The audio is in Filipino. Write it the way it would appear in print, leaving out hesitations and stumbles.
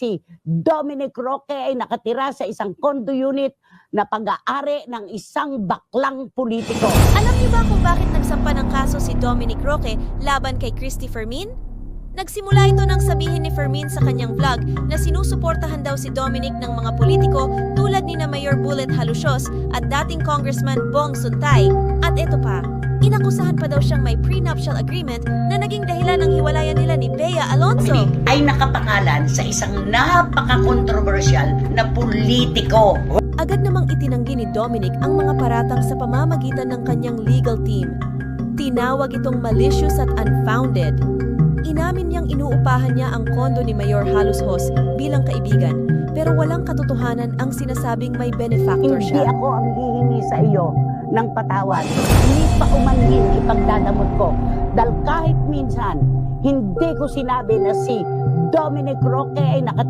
si Dominic Roque ay nakatira sa isang condo unit na pag-aari ng isang baklang politiko. Alam niyo ba kung bakit nagsampa ng kaso si Dominic Roque laban kay Christy Fermin? Nagsimula ito nang sabihin ni Fermin sa kanyang vlog na sinusuportahan daw si Dominic ng mga politiko tulad ni na Mayor Bullet Halusios at dating Congressman Bong Suntay. At ito pa, inakusahan pa daw siyang may prenuptial agreement na naging dahilan ng hiwalayan nila ni Bea Alonzo. Dominic ay nakapangalan sa isang napaka-controversial na politiko. Agad namang itinanggi ni Dominic ang mga paratang sa pamamagitan ng kanyang legal team. Tinawag itong malicious at unfounded. Inamin niyang inuupahan niya ang kondo ni Mayor Halusios bilang kaibigan, pero walang katotohanan ang sinasabing may benefactor Hindi siya. ako ang hihingi sa iyo ng patawad. Hindi pa umanhin ipagdadamot ko. Dahil kahit minsan, hindi ko sinabi na si Dominic Roque ay